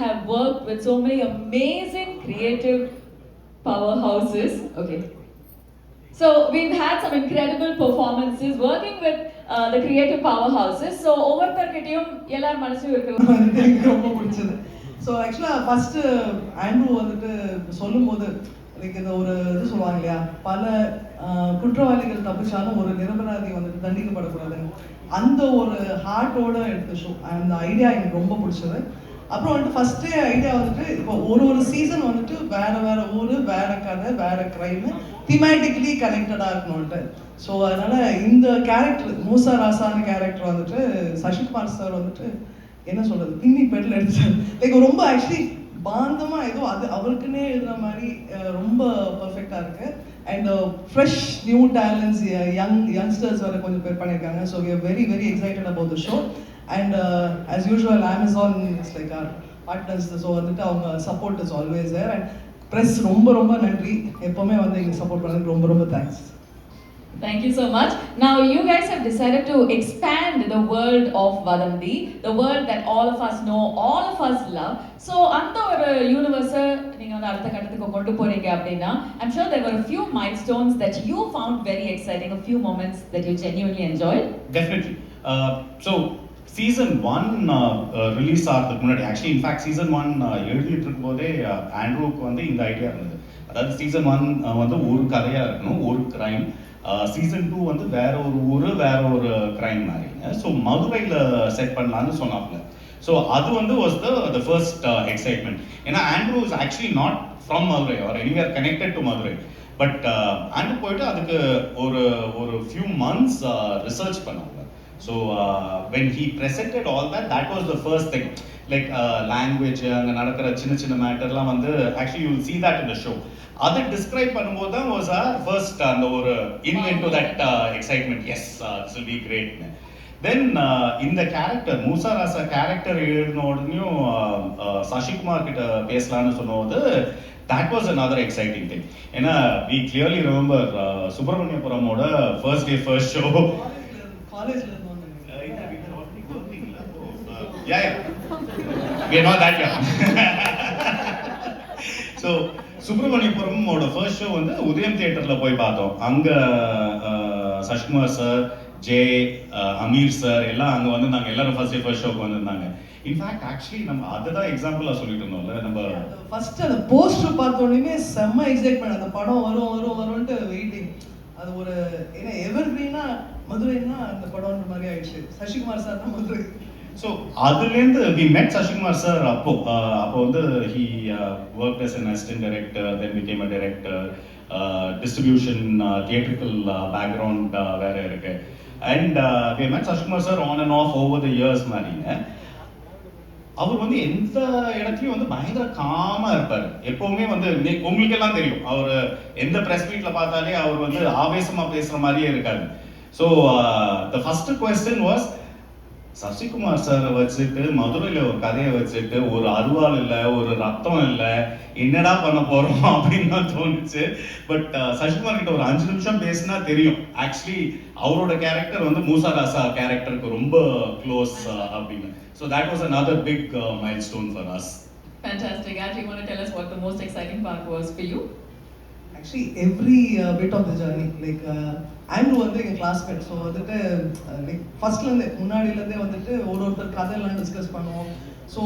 have worked with so many amazing creative powerhouses. Okay. So we've had some incredible performances working with the creative powerhouses. So ஒவ்வொருத்தர்கிட்டயும் எல்லார் மனசுலயும் இருக்கிற எனக்கு ரொம்ப பிடிச்சது. So ஆக்சுவலாக first Andrew வந்துட்டு சொல்லும்போது லைக் இந்த ஒரு இது சொல்லுவாங்க இல்லையா, பல குற்றவாளிகள் தப்பிச்சாலும் ஒரு நிரபராதி வந்துட்டு தண்டிக்கப்படக்கூடாதுன்னு, அந்த ஒரு ஹார்ட்டோட எடுத்த ஷோ. அந்த ஐடியா எனக்கு ரொம்ப பிடிச்சது. அப்புறம் வந்துட்டு ஃபஸ்ட்டே ஐடியா வந்துட்டு இப்போ ஒரு சீசன் வந்துட்டு வேற வேற ஊர், வேற கதை, வேற க்ரைமு, திமேட்டிக்கலி கனெக்டடாக இருக்கணும்ட்டு. ஸோ அதனால இந்த கேரக்டர் மூசா ராசான கேரக்டர் வந்துட்டு சசிகுமார் சார் வந்துட்டு என்ன சொல்றது, பின்னி பெட்டில் எடுத்துட்டாரு. லைக் ரொம்ப ஆக்சுவலி பாந்தமாக ஏதோ அது அவருக்குன்னே எழுதுற மாதிரி ரொம்ப பர்ஃபெக்டாக இருக்கு. And fresh new talents, youngsters வர கொஞ்சம் பேர் பண்ணியிருக்காங்க. So we are very very excited about the show. And as usual Amazon it's like our partners. So வந்துட்டு அவங்க support is always there. And press ரொம்ப ரொம்ப நன்றி, எப்போவுமே வந்து எங்களுக்கு சப்போர்ட் பண்ணதுக்கு ரொம்ப ரொம்ப thanks. Thank you so much. Now you guys have decided to expand the world of Vadandi, the world that all of us know, all of us love. So அந்த ஒரு யூனிவர்ஸை நீங்க வந்து அடுத்த கட்டத்துக்கு கொண்டு போறீங்க அப்படின்னா, I'm sure there were a few milestones that you found very exciting, a few moments that you genuinely enjoyed. Definitely. So season 1 release ஆகிறதுக்கு முன்னாடி, ஆக்சுவலி இன்ஃபேக்ட் சீசன் 1 எழுதிட்டு இருக்கும்போதே ஆண்ட்ரூக்கு வந்து இந்த ஐடியா இருந்தது. அதாவது சீசன் 1 வந்து ஒரு கதையா இருக்கணும், ஒரு கிரைம். சீசன் 2 வந்து வேற ஒரு ஊர், வேற ஒரு கிரைம் மாதிரிங்க. ஸோ மதுரையில் செட் பண்ணலான்னு சொன்னாப்புல. ஸோ அது வந்து வாஸ் த ஃபர்ஸ்ட் எக்ஸைட்மெண்ட். ஏன்னா Andrew is actually not from Madurai or anywhere connected to Madurai. But Andrew போயிட்டு அதுக்கு ஒரு ஃபியூ மந்த்ஸ் ரிசர்ச் பண்ணாங்க. So when he presented all that was the first thing. Like language, அங்கே நடக்கிற சின்ன சின்ன மேட்டர்லாம் வந்து actually you will see that in the show. அதை டிஸ்கிரைப் பண்ணும்போது தான் வாஸ் ஃபர்ஸ்ட் அந்த ஒரு into that excitement. Yes, this will B great. தென் இந்த கேரக்டர் மூசா ராசா கேரக்டர் எழுதின உடனேயும் சசிகுமார் கிட்ட பேசலான்னு சொன்னபோது that was another exciting thing. ஏன்னா we clearly remember சுப்பிரமணியபுரமோட ஃபர்ஸ்ட் டே ஃபர்ஸ்ட் ஷோ காலேஜ்ல yeah we are not that young. So சுப்பிரமணியபுரமோட ஃபர்ஸ்ட் ஷோ வந்து உதயம் தியேட்டர்ல போய் பார்த்தோம். அங்க சசிகுமார் சார், அமீர் சார் எல்லாம் அங்க வந்து நாங்க எல்லாரும் ஃபர்ஸ்ட் ஷோக்கு வந்திருந்தாங்க. இன்ஃபேக்ட் ஆக்சுவலி நம்ம அதுதான் எக்ஸாம்பிளா சொல்லிட்டு இருந்தோம்ல. நம்ம ஃபர்ஸ்ட் அந்த போஸ்டர் பார்த்த உடனே செம்ம எக்ஸைட்மெண்ட், அந்த படம் வரும்ட்டு வெயிட்டிங். அது ஒரு ஏன்னா எவர் கிரீனா மதுரைன்னா அந்த படம்ன்ற மாதிரி ஆயிடுச்சு. சசிகுமார் சார் தான் மதுரை. ஸோ அதுலேருந்து வி மெட் சசிகுமார் சார். அப்போ வந்து he work as an assistant director, then became a director, distribution, theatrical background வேற இருக்கு. And we met Sasikumar sir on and off over the years மாதிரிங்க. அவர் வந்து எந்த இடத்துலையும் வந்து பயங்கர காமா இருப்பார். எப்பவுமே வந்து உங்களுக்கு எல்லாம் தெரியும், அவர் எந்த ப்ரெஸ் மீட்ல பார்த்தாலே அவர் வந்து ஆவேசமா பேசுற மாதிரியே இருக்காரு. So the first question was, Sasikumar sir வச்சுட்டு மதுரையில் ஒரு கதையை வச்சுட்டு ஒரு அருவாள் இல்லை, ஒரு ரத்தம் இல்லை, என்னடா பண்ண போறோம் அப்படின்னு தான் தோணுச்சு. பட் சசிகுமார் கிட்ட ஒரு 5 நிமிஷம் பேசினா தெரியும் ஆக்சுவலி அவரோட கேரக்டர் வந்து மூசா ராசா கேரக்டருக்கு ரொம்ப க்ளோஸ் அப்படின்னு. So that was another big milestone for us. Fantastic. Actually, you want to tell us what the most exciting part was for you? Actually, every bit of the journey, like Andrew வந்து எங்கள் classmate. So வந்துட்டு like ஃபர்ஸ்ட்லேருந்தே முன்னாடியிலேருந்தே வந்துட்டு ஒருத்தர் கதையெல்லாம் discuss பண்ணுவோம். So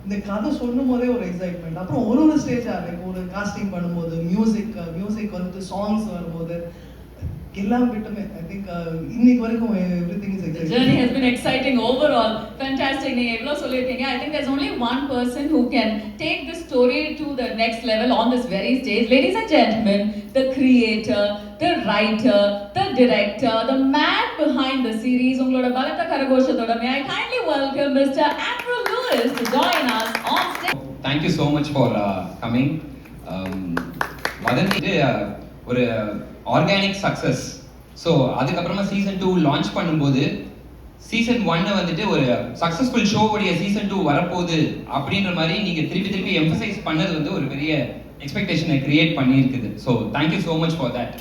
இந்த கதை சொல்லும் போதே ஒரு எக்ஸைட்மெண்ட். அப்புறம் ஒரு ஸ்டேஜாக லைக் ஒரு காஸ்டிங் பண்ணும்போது மியூசிக் வந்துட்டு சாங்ஸ் வரும்போது எல்லாம் விட்டுமே ஐ திங்க் இன்னைக்கு வரைக்கும் everything is exciting. The journey has been exciting overall. Fantastic. நீங்க எவ்வளவு சொல்லிருக்கீங்க. I think there's only one person who can take this story to the next level on this very stage. Ladies and gentlemen, the creator, the writer, the director, the man behind the series. உங்களோட பலத்த கரகோஷத்தோட may I kindly welcome Mr. Andrew Lewis to join us on stage. Thank you so much for coming. வதந்தி ஒரு organic success. So அதுக்கப்புறமா season 2 launch பண்ணும்போது season 1 வந்துட்டு ஒரு successful ஷோவுடைய season 2 வரப்போகுது அப்படின்ற மாதிரி நீங்கள் திருப்பி எம்பசைஸ் பண்ணது வந்து ஒரு பெரிய எக்ஸ்பெக்டேஷனை கிரியேட் பண்ணியிருக்குது. So thank you so much for that.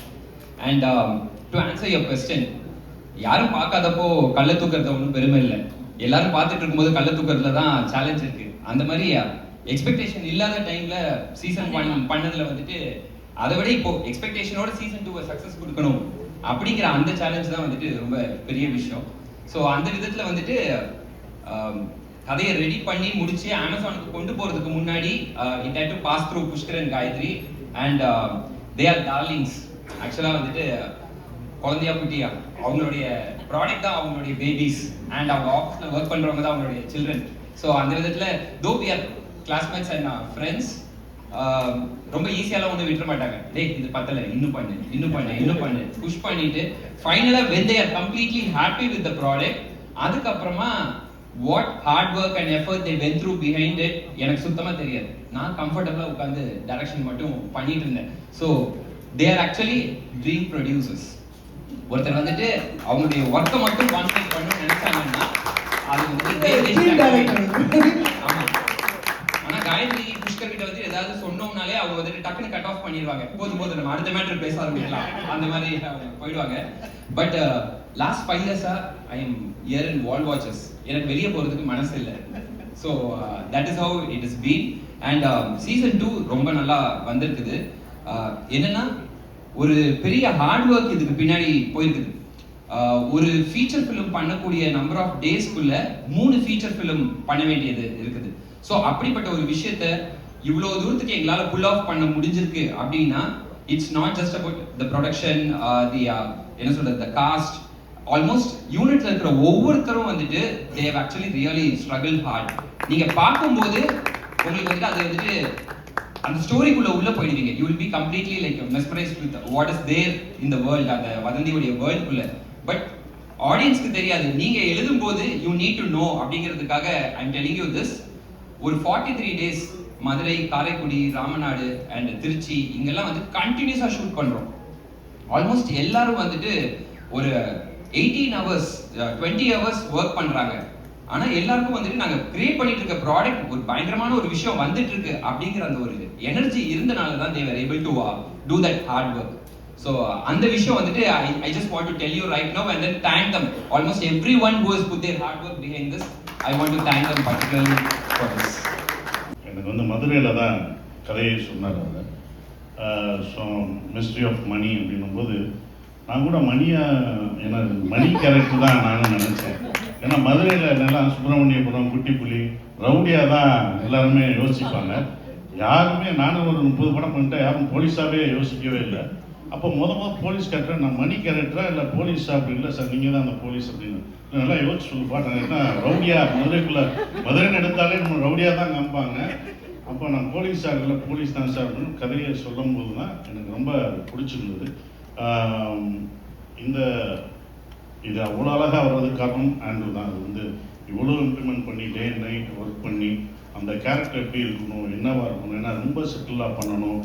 And to answer your question, யாரும் பார்க்காதப்போ கள்ள தூக்கிறத ஒன்றும் பெருமை இல்லை. எல்லாரும் பார்த்துட்டு இருக்கும்போது கள்ள தூக்கிறதுல தான் சேலஞ்ச் இருக்குது. அந்த மாதிரி எக்ஸ்பெக்டேஷன் இல்லாத டைம்ல சீசன் 1 பண்ணதுல வந்துட்டு அதை விட இப்போ எக்ஸ்பெக்டேஷனோட சீசன் 2 சக்ஸஸ் கொடுக்கணும் அப்படிங்கிற அந்த சேலஞ்ச் தான் வந்துட்டு ரொம்ப பெரிய விஷயம். ஸோ அந்த விதத்துல வந்துட்டு கதையை ரெடி பண்ணி முடிச்சு அமேசானுக்கு கொண்டு போறதுக்கு முன்னாடி it had to pass through Pushkar and Gayathri and they are darlings. ஆக்சுவலாக வந்துட்டு குழந்தையா குட்டியா அவங்களுடைய ப்ராடக்ட் தான் அவங்களுடைய பேபிஸ் அண்ட் அவங்க ஆஃபீஸில் ஒர்க் பண்ணுறவங்க தான் அவங்களுடைய சில்ட்ரன். ஸோ அந்த விதத்தில் though we are classmates and friends ரொம்ப ஈஸியாலாம் வந்து விட்டுற மாட்டாங்க. டேய் இது பத்தல இன்னும் பண்ணு புஷ் பண்ணிட்டு ஃபைனலாக when they are completely happy with the product அதுக்கப்புறமா what hard work and effort they went through behind it எனக்கு சுத்தமா தெரியாது. நான் கம்ஃபர்டபுளா உட்கார்ந்து டைரக்ஷன் மட்டும் பண்ணிட்டு இருந்தேன். So they are actually dream producers. ஒருத்தர் வந்துட்டு அவங்களுடைய ஒர்க்கை மட்டும் கான்சென்ட்ரேட் பண்ணணும்னு நினைச்சாங்கன்னா அது வந்து ஆமா. ஆனா காயத்ரி புஷ்கர் கிட்ட வந்து ஏதாவது சொன்னோம்னாலே அவங்க வந்துட்டு டக்குன்னு கட் ஆஃப் பண்ணிடுவாங்க. போதும் நம்ம அடுத்த மேட்டர் பேச ஆரம்பிக்கலாம் அந்த மாதிரி அவங்க போயிடுவாங்க. பட் லாஸ்ட் 5 இயர்ஸா I am year in wall watches. எனக்கு வெளியே போறதுக்கு மனசு இல்லை. So that is how it is been. And season 2 ரொம்ப நல்லா வந்திருக்குது. என்னன்னா ஒரு பெரிய ஹார்ட் ஒர்க் இதுக்கு பின்னாடி போயிருக்குது. ஒரு ஃபீச்சர் ஃபிலிம் பண்ணக்கூடிய நம்பர் ஆஃப் டேஸ்க்குள்ள 3 ஃபீச்சர் ஃபிலிம் பண்ண வேண்டியது இருக்குது. ஸோ அப்படிப்பட்ட ஒரு விஷயத்த இவ்வளோ தூரத்துக்கு எங்களால் புல் ஆஃப் பண்ண முடிஞ்சிருக்கு அப்படின்னா it's not just about the production the என்ன சொல்றது த காஸ்ட். ஆல்மோஸ்ட் யூனிட்ல இருக்கிற ஒவ்வொருத்தரும் வந்துட்டு they have actually really struggle hard. நீங்க பார்க்கும்போது உங்களுக்கு வந்துட்டு அது வந்துட்டு அந்த ஸ்டோரிக்குள்ள உள்ள போயிடுவீங்க. You will be completely like mesmerized with what is there in the world, அந்த வதந்தியுடைய வேர்ல்டுக்குள்ள. பட் ஆடியன்ஸ்க்கு தெரியாது. நீங்க எழுதும் போது யூ நீட் டு நோ அப்படிங்கிறதுக்காக I am telling you this. ஒரு 43 டேஸ் மதுரை, காரைக்குடி, ராமநாடு அண்ட் திருச்சி இங்கெல்லாம் வந்து கண்டினியூஸா ஷூட் பண்றோம். ஆல்மோஸ்ட் எல்லாரும் வந்துட்டு ஒரு 18 hours 20 hours ஒர்க் பண்றாங்க. ஆனா எல்லாருக்கும் வந்துட்டு நாங்க கிரியேட் பண்ணிட்டு இருக்க ப்ராடக்ட் ஒரு பயங்கரமான ஒரு விஷயம் வந்துட்டு இருக்கு அப்படிங்கிற அந்த ஒரு எனர்ஜி இருந்தனால தான் they were able to do that hard work. So அந்த விஷயம் வந்துட்டு I just want to tell you right now and then thank them. Almost everyone who has put their hard work behind this, I want to thank them particularly for this. எனக்கு வந்து மதுரையில் தான் கதையை சொன்னார் அவர். So mystery of money அப்படின்னும் போது நான் கூட ஏன்னா மணி கேரக்டர் தான் நானும் நினச்சேன். ஏன்னா மதுரையில் நல்லா சுப்பிரமணியபுரம், குட்டிப்புலி, ரவுடியாக தான் எல்லாருமே யோசிப்பாங்க. யாருமே நானும் ஒரு 30 படம் பண்ணிட்டேன், யாரும் போலீஸாகவே யோசிக்கவே இல்லை. அப்போ முதல் போலீஸ் கேரக்டர் நான் மணி கேரக்டரா இல்லை போலீஸா அப்படி இல்லை சார் நீங்கள் தான் அந்த போலீஸ் அப்படின்னு நல்லா யோசிச்சு சொல்லுப்பா. நான் என்ன ரவுடியாக மதுரைன்னு எடுத்தாலே நம்ம ரவுடியாக தான் காமிப்பாங்க. அப்போ நான் போலீஸ் சார் இல்லை போலீஸ் தான் சார் அப்படின்னு கதையை சொல்லும் போது தான் எனக்கு ரொம்ப பிடிச்சிருந்தது. இது அவ்வளோ அழகாக வர்றதுக்கு காரணம் ஆண்ட்ரூ தான். அது வந்து இவ்வளோ இம்ப்ளிமெண்ட் பண்ணி டே அண்ட் நைட் ஒர்க் பண்ணி அந்த கேரக்டர் எப்படி இருக்கணும், என்னவா இருக்கணும், ஏன்னா ரொம்ப செட்டிலாக பண்ணணும்.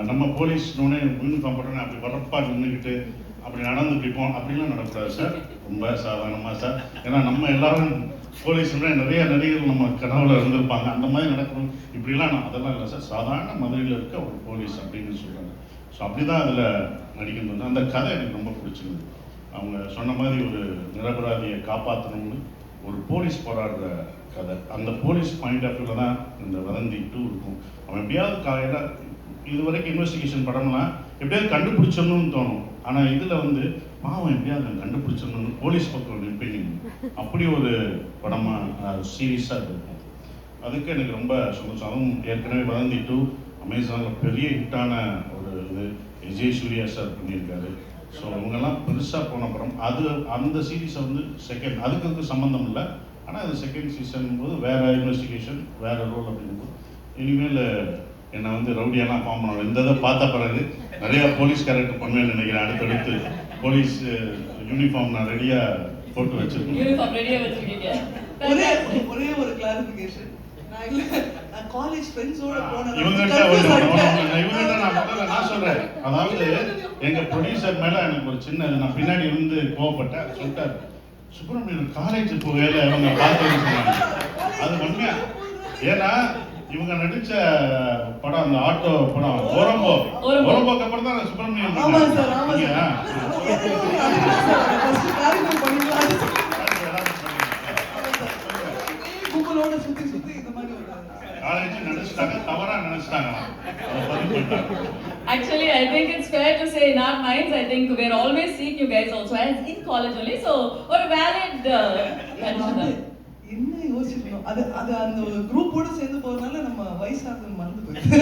நம்ம போலீஸ்னோடனே யூனிஃபார்ம் போட்டோன்னே அப்படி வரப்பா நின்றுக்கிட்டு அப்படி நடந்து பிடிப்போம் அப்படிலாம் நடக்கூடாது சார். ரொம்ப சாதாரணமாக சார். ஏன்னா நம்ம எல்லாரும் போலீஸ்னா நிறைய நடிகர்கள் நம்ம கனவுல இருந்திருப்பாங்க, அந்த மாதிரி நடக்கணும் இப்படிலாம் அதெல்லாம் இல்லை சார். சாதாரண மதுரையில் இருக்க ஒரு போலீஸ் அப்படின்னு சொல்கிறாங்க. ஸோ அப்படி தான் அதில் நடிக்கணும். அந்த கதை எனக்கு ரொம்ப பிடிச்சிருந்தது. அவங்க சொன்ன மாதிரி ஒரு நிரபராதியை காப்பாற்றணும்னு ஒரு போலீஸ் போராடுற கதை. அந்த போலீஸ் பாயிண்ட் ஆஃப் வியூவில் தான் இந்த வதந்தி 2 இருக்கும். அவன் எப்படியாவது காலையில் இது வரைக்கும் இன்வெஸ்டிகேஷன் படம்லாம் எப்படியாவது கண்டுபிடிச்சிடணும்னு தோணும். ஆனால் இதில் வந்து பாவம் எப்படியாவது கண்டுபிடிச்சிடணும்னு போலீஸ் பக்கம் நிற்பீங்க. அப்படி ஒரு படமாக சீரியஸாக இருக்கும். அதுக்கு எனக்கு ரொம்ப சந்தோஷம். அதுவும் ஏற்கனவே வதந்தி 2 அமேசானில் பெரிய ஹிட்டான ஒரு இது விஜய் சூர்யா சார் பண்ணியிருக்காரு. ஸோ இவங்கெல்லாம் பெருசாக போன படம். அந்த சீரீஸை வந்து செகண்ட் அதுக்கு சம்மந்தம் இல்லை. ஆனால் அது செகண்ட் சீசன் போது வேறு இன்வெஸ்டிகேஷன் வேறு ரோல் அப்படிங்கும்போது இனிமேல் என்னை வந்து ரவுடியெல்லாம் ஃபார்ம் பண்ணணும். இந்த இதை பார்த்த பிறகு நிறையா போலீஸ் கேரக்டர் பண்ணுவேன்னு நினைக்கிறேன். அடுத்தடுத்து போலீஸ் யூனிஃபார்ம் நான் ரெடியாக போட்டு வச்சிருக்கேன். ஒரே ஒரு கிளாரிஃபிகேஷன். நான் காலேஜ் ஃப்ரெண்ட்ஸோட போனேன். இவங்ககிட்ட நான் சொல்றேன். அதாவது எங்க ப்ரொடியூசர் மேல எனக்கு ஒரு சின்ன நான் பின்னாடி இருந்து கோவப்பட்டேன். சொல்லிட்டாரு சுப்பிரமணியன் காலேஜ் போவேல அவங்க பார்த்தேன்னு சொன்னாங்க. அது உண்மையா. ஏன்னா இவங்க நடிச்ச படம் அந்த ஆட்டோ படம் ஓரம்போக்கு அப்புறம் தான் சுப்பிரமணியன். கும்பலோட சுத்தி இந்த மாதிரி காலேஜ் நினைச்சிட்டாங்க, தவறா நினைச்சிட்டாங்க. அதை பதிவு பண்ணிட்டாங்க. Actually, I think it's fair to say in our minds, I think we're always seeing you guys also as in college only. So, or a valid mention. என்ன யோசிக்கணும், அது அது அந்த குரூப்போட சேர்ந்து போறதுனால நம்ம வயசாகுது மறந்து போயிடுது.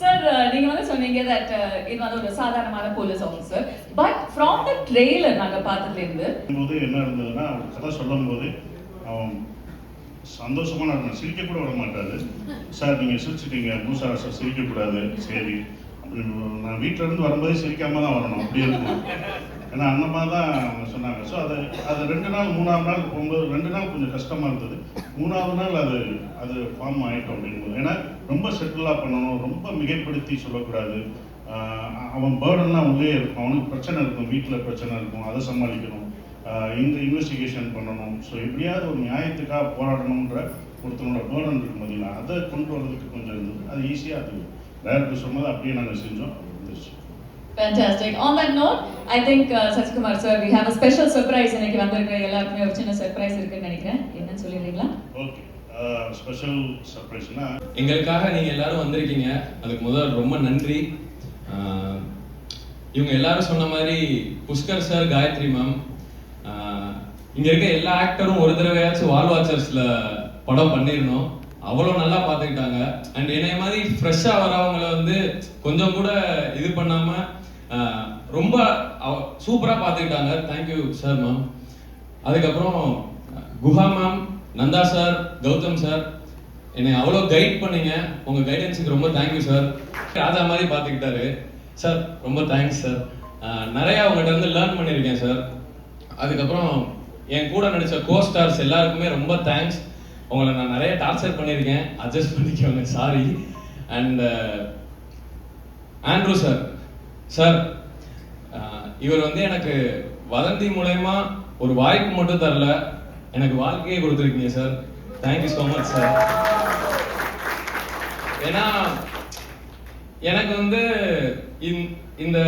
சார் நீங்க வந்து சொன்னீங்க that இது வந்து ஒரு சாதாரணமான police officer, but from the trailer நாங்க பார்த்ததுல இருந்து போது என்ன இருந்ததுன்னா, ஒரு கதை சொல்லும் போது அவன் சந்தோஷமா நான் சிரிக்க கூட விட மாட்டாரு. சார் நீங்க சிரிச்சிட்டீங்க, மூசா சார் சிரிக்கக்கூடாது, சரி அப்படின்னு. நான் வீட்டில இருந்து வரும்போதே சிரிக்காம தான் வரணும், அப்படி இருக்கும். ஏன்னா அந்த மாதிரி தான் அவங்க சொன்னாங்க. ஸோ அது 2 நாள் 3ஆவது நாள் போகும்போது 2 நாள் கொஞ்சம் கஷ்டமா இருந்தது. 3ஆவது நாள் அது ஃபார்ம் ஆகிட்டோம் அப்படிங்கும்போது, ஏன்னா ரொம்ப செட்டிலாக பண்ணணும், ரொம்ப மிகைப்படுத்தி சொல்லக்கூடாது. அவன் பேர்டன்லாம் உள்ளே இருக்கும், அவனுக்கு பிரச்சனை இருக்கும், வீட்டில் பிரச்சனை இருக்கும், அதை சமாளிக்கணும், இந்த இன்வெஸ்டிகேஷன் பண்ணணும். ஸோ எப்படியாவது ஒரு நியாயத்துக்காக போராடணுன்ற ஒருத்தனோட பேர்டன் இருக்கும் பார்த்தீங்களா, அதை கொண்டு வரதுக்கு கொஞ்சம் இருந்தது. அது ஈஸியாக அது டேரக்டர் சொன்னதை அப்படியே நாங்கள் செஞ்சோம், அது வந்துருச்சு. Fantastic. On that note, I think Sasikumar sir, we have a special surprise. இன்னைக்கு வந்திருக்கிற எல்லாருக்குமே ஒரு சின்ன சர்ப்ரைஸ் இருக்குன்னு நினைக்கிறேன். என்னன்னு சொல்லிடுறீங்களா? ஓகே, ஸ்பெஷல் சர்ப்ரைஸ்னா எங்களுக்காக நீங்க எல்லாரும் வந்திருக்கீங்க, அதுக்கு முதல்ல ரொம்ப நன்றி. இவங்க எல்லாரும் சொன்ன மாதிரி புஷ்கர் சார், காயத்ரி மேம், இங்க இருக்க எல்லா ஆக்டரும் ஒரு தடவையாச்சும் வால் வாட்சர்ஸ்ல படம் பண்ணிருந்தோம். அவ்வளோ நல்லா பார்த்துக்கிட்டாங்க. அண்ட் என்னைய மாதிரி ஃப்ரெஷ்ஷாக வரவங்களை வந்து கொஞ்சம் கூட இது பண்ணாமல் ரொம்ப சூப்பராக பார்த்துக்கிட்டாங்க. Thank you sir ma'am. அதுக்கப்புறம் Guha ma'am, Nanda sir, Gautham sir, என்னை அவ்வளோ கைட் பண்ணீங்க. உங்கள் கைடன்ஸுக்கு ரொம்ப தேங்க்யூ சார். ராஜா மாதிரி பார்த்துக்கிட்டாரு சார், ரொம்ப தேங்க்ஸ் சார். நிறையா உங்கள்கிட்ட வந்து லேர்ன் பண்ணியிருக்கேன் சார். அதுக்கப்புறம் என் கூட நடித்த கோஸ்டார்ஸ் எல்லாருக்குமே ரொம்ப தேங்க்ஸ். உங்களை நான் நிறைய டார்ச்சர் பண்ணியிருக்கேன், அட்ஜஸ்ட் பண்ணிக்கோங்க, sorry. And Andrew sir, sir இவர் வந்து எனக்கு வதந்தி மூலயமா ஒரு வாய்ப்பு மட்டும் தரல, எனக்கு வாழ்க்கையே கொடுத்துருக்கீங்க sir. Thank you so much sir. ஏன்னா எனக்கு வந்து இந்த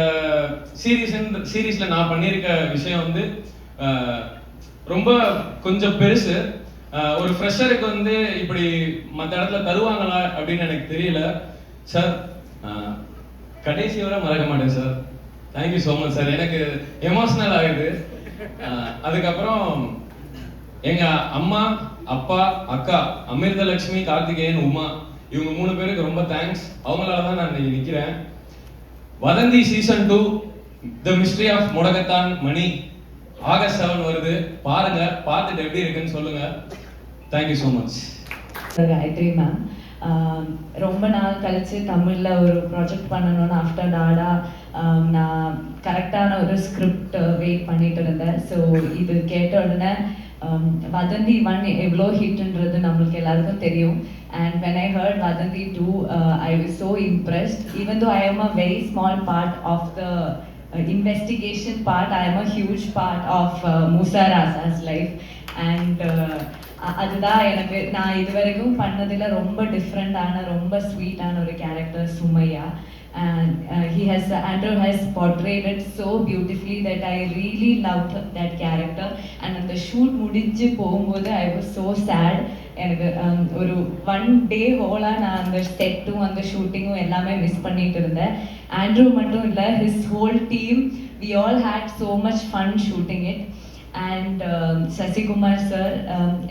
சீரீஸ்ல நான் பண்ணியிருக்க விஷயம் வந்து ரொம்ப கொஞ்சம் பெருசு. ஒரு ஃப்ரெஷருக்கு வந்து இப்படி மற்ற இடத்துல தருவாங்களா அப்படின்னு எனக்கு தெரியல சார். கடைசி வரை மறக்க மாட்டேன் sir. Thank you so much sir. எனக்கு எமோஷனல் ஆகுது. அதுக்கப்புறம் எங்க அம்மா, அப்பா, அக்கா அமிர்தலட்சுமி, கார்த்திகேயன், உமா, இவங்க 3 பேருக்கு ரொம்ப தேங்க்ஸ். அவங்களால தான் நான் இன்னைக்கு நிற்கிறேன். Vadhandhi season 2 the mystery of Mudakathan Mani August 7 வருது. பாருங்க, பார்த்துட்டு எப்படி இருக்குன்னு சொல்லுங்க. Thank you so much. Gayathri ma'am, ரொம்ப நாள் கழிச்சு தமிழில் ஒரு ப்ராஜெக்ட் பண்ணணும்னு ஆஃப்டர் டாடா நான் கரெக்டான ஒரு ஸ்கிரிப்ட் வெயிட் பண்ணிட்டு இருந்தேன். ஸோ இது கேட்ட உடனே வதந்தி 1 எவ்வளோ ஹிட்ன்றது நம்மளுக்கு எல்லாருக்கும் தெரியும். And when I heard Vadanthi 2, I was so impressed. Even though I am a very small part of the investigation part, I am a huge part of Musa Rasa's life. And அதுதான் எனக்கு நான் இதுவரைக்கும் பண்ணதில் ரொம்ப டிஃப்ரெண்டான, ரொம்ப ஸ்வீட்டான ஒரு character Sumaiya. And Andrew has portrayed it so beautifully that I really loved that character. And அந்த ஷூட் முடிஞ்சு போகும்போது I was so sad. எனக்கு ஒரு 1 day ஹோலாக நான் அந்த செட்டும் அந்த ஷூட்டிங்கும் எல்லாமே மிஸ் பண்ணிட்டு இருந்தேன். ஆண்ட்ரூ மட்டும் இல்லை, his whole team, we all had so much fun shooting it. And Sasikumar sir,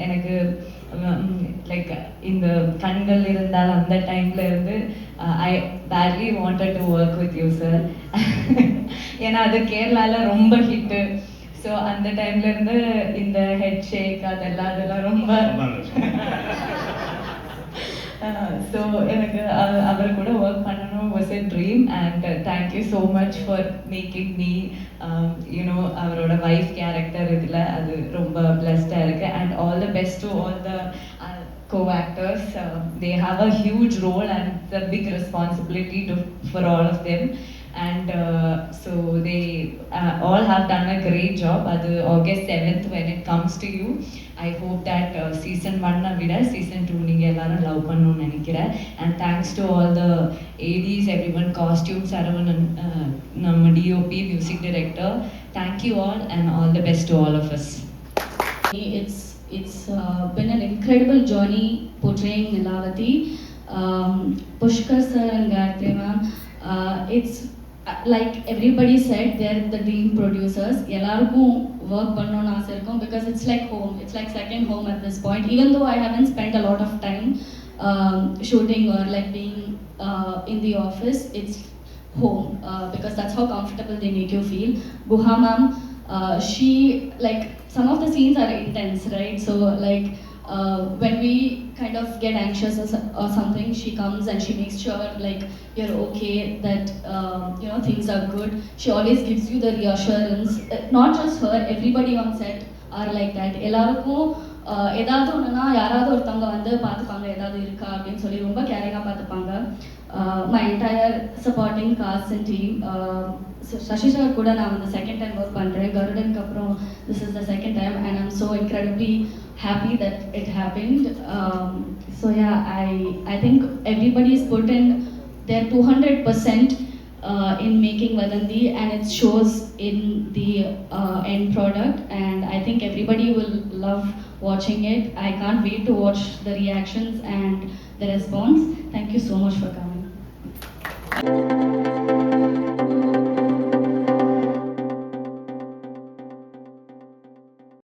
எனக்கு லைக் இந்த கண்கள் இருந்தால் அந்த டைம்ல இருந்து ஐ badly wanted to work with you sir. ஏன்னா அது கேரளாவில் ரொம்ப ஹிட்டு. ஸோ அந்த டைம்ல இருந்து இந்த ஹெட் ஷேக் அதெல்லாம் ரொம்ப ஸோ எனக்கு அவர் கூட ஒர்க் பண்ணணும் was a dream. And thank you so much for making me you know அவரோட வைஃப் கேரக்டர் இதில் அது ரொம்ப பிளஸ்டாக இருக்குது. And all the best to all the co-actors. They have a huge role and it's a big responsibility for all of them. And so they all have done a great job. Adu August 7th when it comes to you, I hope that season 1 vida season 2 neenga ellarum love pannonu nenikiren. And thanks to all the ADs, everyone, costume Saravan, namma DOP, music director, thank you all and all the best to all of us. it's been an incredible journey portraying Nilavati. Pushkar sir and Gayatri ma'am, it's like everybody said, they're the dream producers. Ellarkum work pannonu aasa irukum because it's like home. It's like second home at this point. Even though I haven't spent a lot of time shooting or like being in the office, it's home because that's how comfortable they make you feel. Guha ma'am, she, like, some of the scenes are intense, right? So like when we kind of get anxious or something, she comes and she makes sure like you're okay, that you know, things are good. She always gives you the reassurance. Not just her, everybody on set are like that. எல்லாருக்கும் ஏதாவது ஒன்றுனா யாராவது ஒருத்தவங்க வந்து பார்த்துப்பாங்க, ஏதாவது இருக்கா அப்படின்னு சொல்லி ரொம்ப கேரிங்காக பார்த்துப்பாங்க. My entire supporting cast and team. Shashi sir கூட நான் வந்து செகண்ட் டைம் ஒர்க் பண்ணுறேன். கருடனுக்கு அப்புறம் this is the second time and I'm so incredibly happy that it happened. So yeah, I think everybody's put in their 200% in making Vadanthi, and it shows in the end product, and I think everybody will love watching it. I can't wait to watch the reactions and the response. Thank you so much for coming.